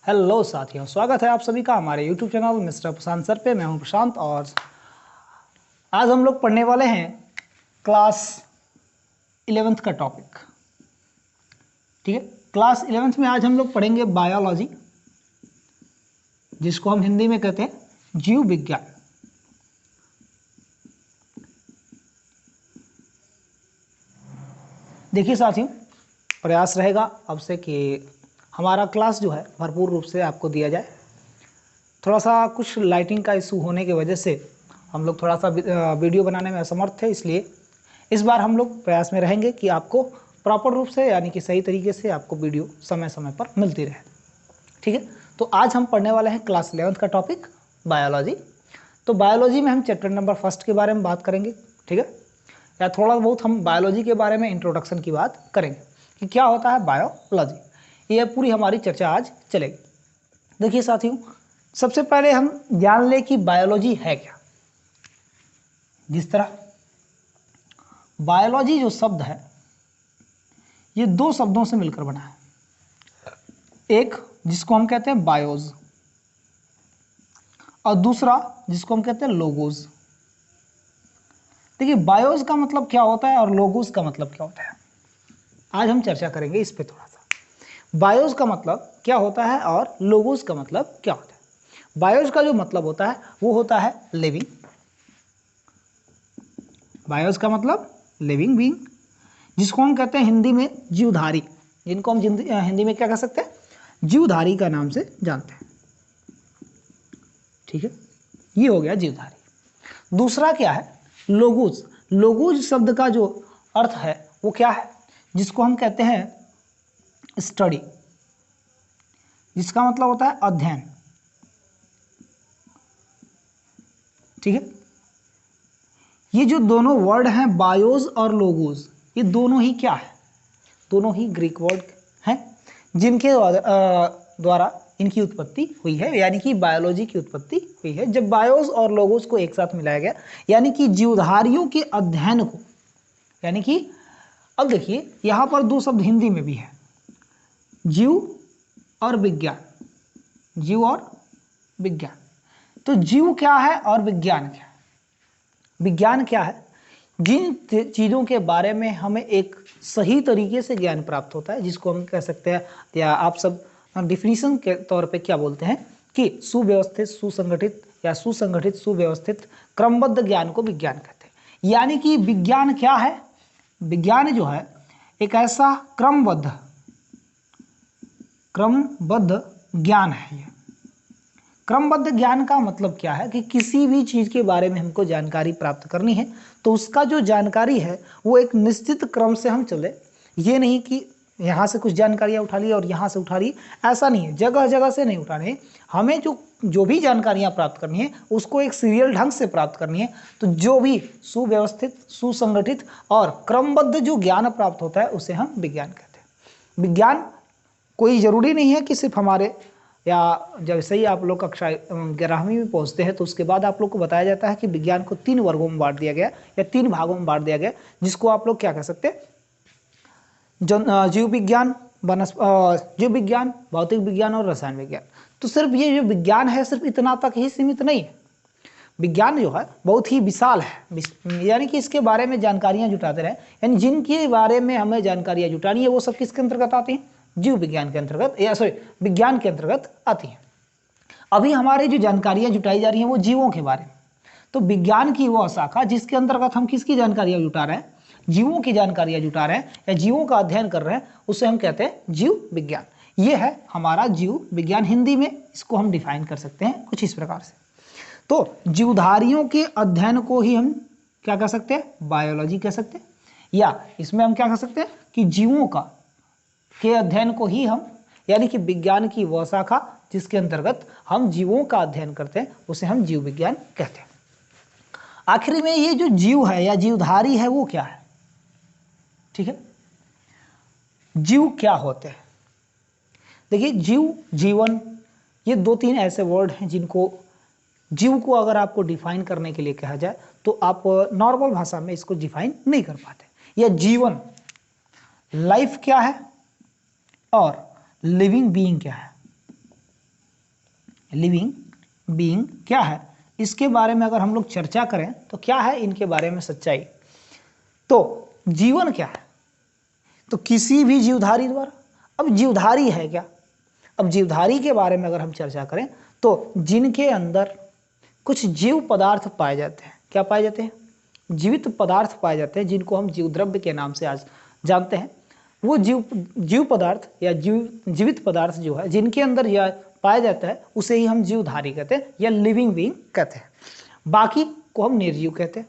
Hello साथियों, स्वागत है आप सभी का हमारे YouTube चैनल मिस्टर प्रशांत सर पे। मैं हूं प्रशांत और आज हम लोग पढ़ने वाले हैं क्लास 11th का टॉपिक। ठीक है, क्लास 11th में आज हम लोग पढ़ेंगे बायोलॉजी, जिसको हम हिंदी में कहते हैं जीव विज्ञान। देखिए साथियों, प्रयास रहेगा अब से कि हमारा क्लास जो है भरपूर रूप से आपको दिया जाए। थोड़ा सा कुछ लाइटिंग का इशू होने की वजह से हम लोग थोड़ा सा वीडियो बनाने में असमर्थ थे, इसलिए इस बार हम लोग प्रयास में रहेंगे कि आपको प्रॉपर रूप से यानी कि सही तरीके से आपको वीडियो समय समय पर मिलती रहे। ठीक है, तो आज हम पढ़ने वाले हैं क्लास 11th का टॉपिक बायोलॉजी। तो बायोलॉजी में हम चैप्टर नंबर 1 के बारे में बात करेंगे। ठीक है, या थोड़ा बहुत हम बायोलॉजी के बारे में इंट्रोडक्शन की बात करेंगे कि क्या होता है बायोलॉजी। यह पूरी हमारी चर्चा आज चलेगी। देखिए साथियों, सबसे पहले हम जान लें कि बायोलॉजी है क्या। जिस तरह बायोलॉजी जो शब्द है ये दो शब्दों से मिलकर बना है। एक जिसको हम कहते हैं बायोज और दूसरा जिसको हम कहते हैं लोगोज। देखिए, बायोज का मतलब क्या होता है और लोगोज का मतलब क्या होता है, आज हम चर्चा करेंगे इस पे थोड़ा सा। बायोज का मतलब क्या होता है और लोगोज का मतलब क्या होता है। बायोज का जो मतलब होता है वो होता है लिविंग। बायोज का मतलब लिविंग बीइंग, जिसको हम कहते हैं हिंदी में जीवधारी, जिनको हम हिंदी में क्या कह सकते हैं, जीवधारी का नाम से जानते हैं। ठीक है, ये हो गया जीवधारी। दूसरा क्या है, लोगोज। लोगोज शब्द का जो अर्थ है वो क्या है, जिसको हम कहते हैं स्टडी, जिसका मतलब होता है अध्ययन। ठीक है, ये जो दोनों वर्ड हैं बायोज और लोगोज, ये दोनों ही क्या है, दोनों ही ग्रीक वर्ड हैं जिनके द्वारा इनकी उत्पत्ति हुई है, यानी कि बायोलॉजी की उत्पत्ति हुई है जब बायोज और लोगोज को एक साथ मिलाया गया, यानी कि जीवधारियों के अध्ययन को। यानी कि अब देखिए यहां पर दो शब्द हिंदी में भी है, जीव और विज्ञान। जीव और विज्ञान, तो जीव क्या है और विज्ञान क्या है। विज्ञान क्या है, जिन चीज़ों के बारे में हमें एक सही तरीके से ज्ञान प्राप्त होता है, जिसको हम कह सकते हैं या आप सब डिफिनीशन के तौर पे क्या बोलते हैं कि सुव्यवस्थित, सुसंगठित या सुसंगठित सुव्यवस्थित क्रमबद्ध ज्ञान को विज्ञान कहते हैं। यानी कि विज्ञान क्या है, विज्ञान जो है एक ऐसा क्रमबद्ध ज्ञान है। ये क्रमबद्ध ज्ञान का मतलब क्या है कि किसी भी चीज़ के बारे में हमको जानकारी प्राप्त करनी है तो उसका जो जानकारी है वो एक निश्चित क्रम से हम चले। ये नहीं कि यहाँ से कुछ जानकारियाँ उठा ली और यहाँ से उठा ली, ऐसा नहीं है। जगह जगह से नहीं उठाने, हमें जो भी जानकारियाँ प्राप्त करनी है उसको एक सीरियल ढंग से प्राप्त करनी है। तो जो भी सुव्यवस्थित, सुसंगठित और क्रमबद्ध जो ज्ञान प्राप्त होता है उसे हम विज्ञान कहते हैं। विज्ञान कोई ज़रूरी नहीं है कि सिर्फ हमारे, या जैसे ही आप लोग कक्षा 11वीं में पहुंचते हैं तो उसके बाद आप लोग को बताया जाता है कि विज्ञान को 3 वर्गों में बांट दिया गया या 3 भागों में बांट दिया गया, जिसको आप लोग क्या कह सकते हैं, जीव विज्ञान, जीव विज्ञान, भौतिक विज्ञान और रसायन विज्ञान। तो सिर्फ ये जो विज्ञान है सिर्फ इतना तक ही सीमित नहीं है। विज्ञान जो है बहुत ही विशाल है, यानी कि इसके बारे में जानकारियाँ जुटाते रहे, यानी जिनके बारे में हमें जानकारियाँ जुटानी है वो सब किसके अंतर्गत आती हैं, जीव विज्ञान के अंतर्गत, या सॉरी विज्ञान के अंतर्गत आती हैं। अभी हमारी जो जानकारियाँ जुटाई जा रही हैं वो जीवों के बारे में। तो विज्ञान की वह शाखा जिसके अंतर्गत हम किसकी जानकारियाँ जुटा रहे हैं, जीवों की जानकारियाँ जुटा रहे हैं या जीवों का अध्ययन कर रहे हैं, उसे हम कहते हैं जीव विज्ञान। ये है हमारा जीव विज्ञान। हिंदी में इसको हम डिफाइन कर सकते हैं कुछ इस प्रकार से। तो जीवधारियों के अध्ययन को ही हम क्या कह सकते हैं, बायोलॉजी कह सकते हैं, या इसमें हम क्या कह सकते हैं कि जीवों का के अध्ययन को ही हम, यानी कि विज्ञान की वह शाखा जिसके अंतर्गत हम जीवों का अध्ययन करते हैं उसे हम जीव विज्ञान कहते हैं। आखिर में ये जो जीव है या जीवधारी है वो क्या है। ठीक है, जीव क्या होते हैं। देखिए, जीव, जीवन, ये 2-3 ऐसे वर्ड हैं जिनको, जीव को अगर आपको डिफाइन करने के लिए कहा जाए तो आप नॉर्मल भाषा में इसको डिफाइन नहीं कर पाते। या जीवन, लाइफ क्या है और लिविंग बीइंग क्या है। लिविंग बीइंग क्या है, इसके बारे में अगर हम लोग चर्चा करें तो क्या है इनके बारे में सच्चाई। तो जीवन क्या है, तो किसी भी जीवधारी द्वारा। अब जीवधारी है क्या, अब जीवधारी के बारे में अगर हम चर्चा करें तो जिनके अंदर कुछ जीव पदार्थ पाए जाते हैं। क्या पाए जाते हैं, जीवित पदार्थ पाए जाते हैं, जिनको हम जीव द्रव्य के नाम से आज जानते हैं। वो जीव पदार्थ या जीवित पदार्थ जो है जिनके अंदर यह पाया जाता है उसे ही हम जीवधारी कहते हैं या लिविंग बीइंग कहते हैं। बाकी को हम निर्जीव कहते हैं,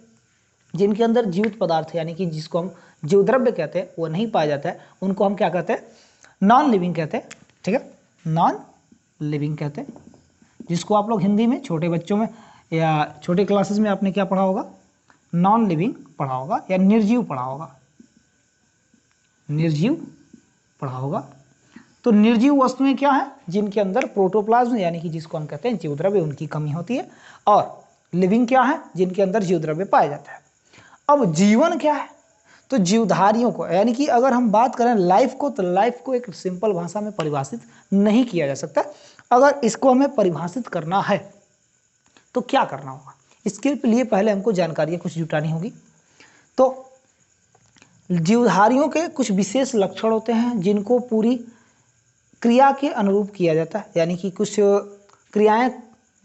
जिनके अंदर जीवित पदार्थ यानी कि जिसको हम जीव द्रव्य कहते हैं वो नहीं पाया जाता है, उनको हम क्या कहते हैं, नॉन लिविंग कहते हैं। ठीक है, नॉन लिविंग कहते हैं, जिसको आप लोग हिंदी में छोटे बच्चों में या छोटे क्लासेस में आपने क्या पढ़ा होगा, नॉन लिविंग पढ़ा होगा या निर्जीव पढ़ा होगा, निर्जीव पढ़ा होगा। तो निर्जीव वस्तुएं क्या है, जिनके अंदर प्रोटोप्लाज्म यानी कि जिसको हम कहते हैं जीव द्रव्य उनकी कमी होती है, और लिविंग क्या है, जिनके अंदर जीव द्रव्य पाया जाता है। अब जीवन क्या है, तो जीवधारियों को यानी कि अगर हम बात करें लाइफ को, तो लाइफ को एक सिंपल भाषा में परिभाषित नहीं किया जा सकता। अगर इसको हमें परिभाषित करना है तो क्या करना होगा, इसके लिए पहले हमको जानकारियां कुछ जुटानी होगी। तो जीवधारियों के कुछ विशेष लक्षण होते हैं जिनको पूरी क्रिया के अनुरूप किया जाता है, यानी कि कुछ क्रियाएं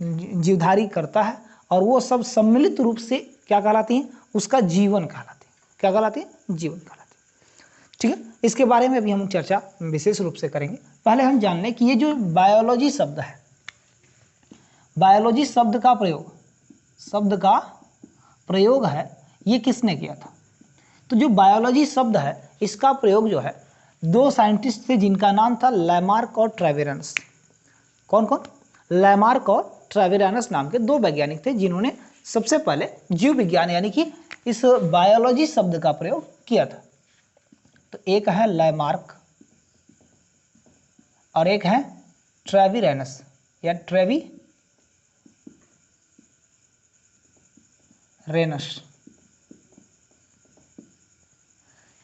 जीवधारी करता है और वो सब सम्मिलित रूप से क्या कहलाती हैं, उसका जीवन कहलाती है। क्या कहलाती है, जीवन कहलाती है। ठीक है, इसके बारे में भी हम चर्चा विशेष रूप से करेंगे। पहले हम जान लें कि ये जो बायोलॉजी शब्द है, बायोलॉजी शब्द का प्रयोग है, ये किसने किया था। तो जो बायोलॉजी शब्द है इसका प्रयोग जो है दो साइंटिस्ट थे जिनका नाम था लैमार्क और ट्रेविरनस। कौन कौन, लैमार्क और ट्रेविरनस नाम के दो वैज्ञानिक थे जिन्होंने सबसे पहले जीव विज्ञान यानी कि इस बायोलॉजी शब्द का प्रयोग किया था। तो एक है लैमार्क और एक है ट्रेविरनस या ट्रेविरेनस।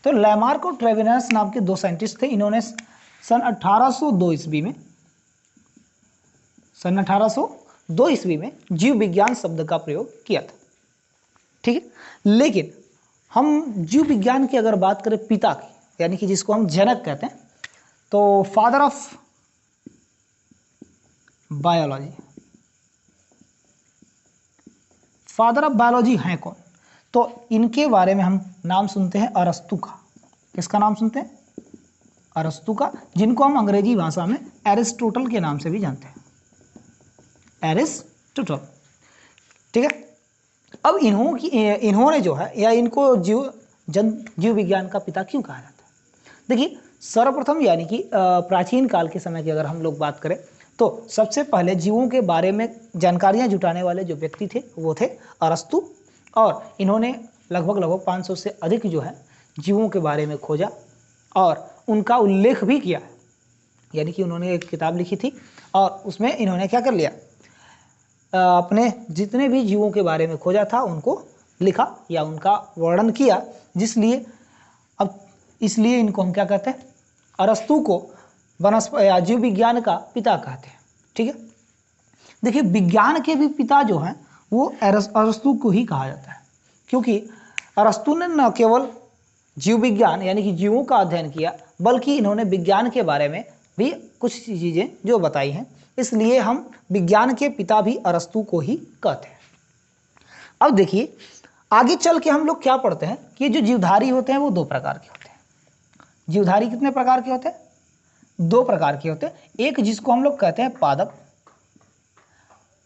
तो लैमार्क और ट्रेविरनस नाम के दो साइंटिस्ट थे। इन्होंने सन 1802 ईस्वी में जीव विज्ञान शब्द का प्रयोग किया था। ठीक है, लेकिन हम जीव विज्ञान की अगर बात करें पिता की यानी कि जिसको हम जनक कहते हैं, तो फादर ऑफ बायोलॉजी हैं कौन, तो इनके बारे में हम नाम सुनते हैं अरस्तु का। किसका नाम सुनते हैं, अरस्तु का, जिनको हम अंग्रेजी भाषा में एरिस्टोटल के नाम से भी जानते हैं, एरिस्टोटल। ठीक है, अब इन्होंने जो है या इनको जीव विज्ञान का पिता क्यों कहा जाता है। देखिए, सर्वप्रथम यानी कि प्राचीन काल के समय की अगर हम लोग बात करें तो सबसे पहले जीवों के बारे में जानकारियां जुटाने वाले जो व्यक्ति थे वो थे अरस्तु, और इन्होंने लगभग 500 से अधिक जो है जीवों के बारे में खोजा और उनका उल्लेख भी किया, यानी कि उन्होंने एक किताब लिखी थी और उसमें इन्होंने क्या कर लिया, अपने जितने भी जीवों के बारे में खोजा था उनको लिखा या उनका वर्णन किया, इसलिए इनको हम क्या कहते हैं, अरस्तु को जीव विज्ञान का पिता कहते हैं। ठीक है, देखिए विज्ञान के भी पिता जो हैं वो अरस्तु को ही कहा जाता है, क्योंकि अरस्तु ने न केवल जीव विज्ञान यानी कि जीवों का अध्ययन किया बल्कि इन्होंने विज्ञान के बारे में भी कुछ चीज़ें जो बताई हैं, इसलिए हम विज्ञान के पिता भी अरस्तु को ही कहते हैं। अब देखिए आगे चल के हम लोग क्या पढ़ते हैं कि जो जीवधारी होते हैं वो दो प्रकार के होते हैं। जीवधारी कितने प्रकार के होते हैं, दो प्रकार के होते हैं। एक जिसको हम लोग कहते हैं पादप,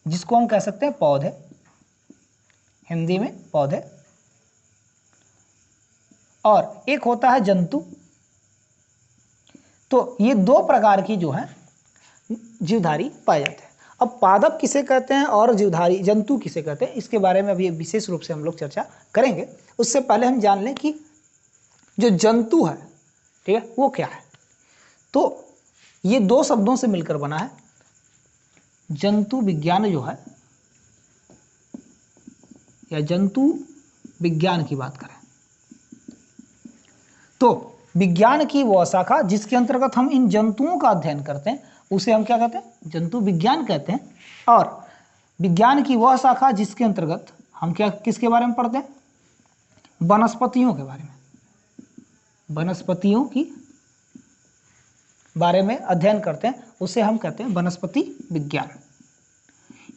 जिसको हम कह सकते हैं पौधे, हिंदी में पौधे, और एक होता है जंतु। तो ये दो प्रकार की जो है जीवधारी पाए जाते हैं। अब पादप किसे कहते हैं और जीवधारी जंतु किसे कहते हैं, इसके बारे में अभी विशेष रूप से हम लोग चर्चा करेंगे। उससे पहले हम जान लें कि जो जंतु है, ठीक है, वो क्या है। तो ये दो शब्दों से मिलकर बना है। जंतु विज्ञान जो है या जंतु विज्ञान की बात करें तो विज्ञान की वह शाखा जिसके अंतर्गत हम इन जंतुओं का अध्ययन करते हैं उसे हम क्या कहते हैं? जंतु विज्ञान कहते हैं। और विज्ञान की वह शाखा जिसके अंतर्गत हम क्या किसके बारे में पढ़ते हैं? वनस्पतियों के बारे में, वनस्पतियों की बारे में अध्ययन करते हैं, उसे हम कहते हैं वनस्पति विज्ञान।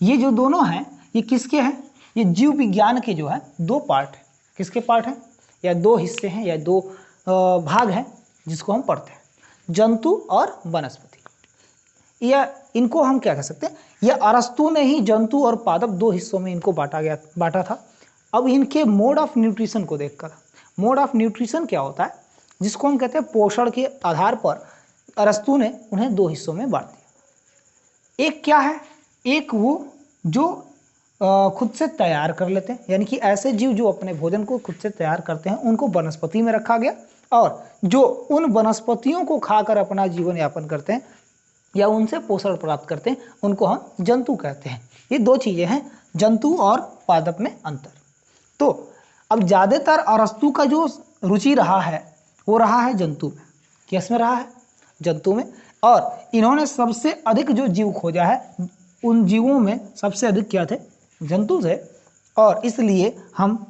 ये जो दोनों हैं ये किसके हैं? ये जीव विज्ञान के जो है दो पार्ट हैं। किसके पार्ट हैं? या दो हिस्से हैं या दो भाग हैं जिसको हम पढ़ते हैं, जंतु और वनस्पति। या इनको हम क्या कह सकते हैं? यह अरस्तु ने ही जंतु और पादप दो हिस्सों में इनको बांटा था। अब इनके मोड ऑफ न्यूट्रिशन को देखकर, मोड ऑफ न्यूट्रिशन क्या होता है, जिसको हम कहते हैं पोषण के आधार पर अरस्तु ने उन्हें दो हिस्सों में बांट दिया। एक क्या है? एक वो जो खुद से तैयार कर लेते हैं, यानी कि ऐसे जीव जो अपने भोजन को खुद से तैयार करते हैं उनको वनस्पति में रखा गया, और जो उन वनस्पतियों को खाकर अपना जीवन यापन करते हैं या उनसे पोषण प्राप्त करते हैं उनको हम जंतु कहते हैं। ये दो चीजें हैं, जंतु और पादप में अंतर। तो अब ज्यादातर अरस्तु का जो रुचि रहा है वो रहा है जंतु में। किस में रहा है? जंतु में। और इन्होंने सबसे अधिक जो जीव खोजा है उन जीवों में सबसे अधिक क्या थे? जंतु थे। और इसलिए हम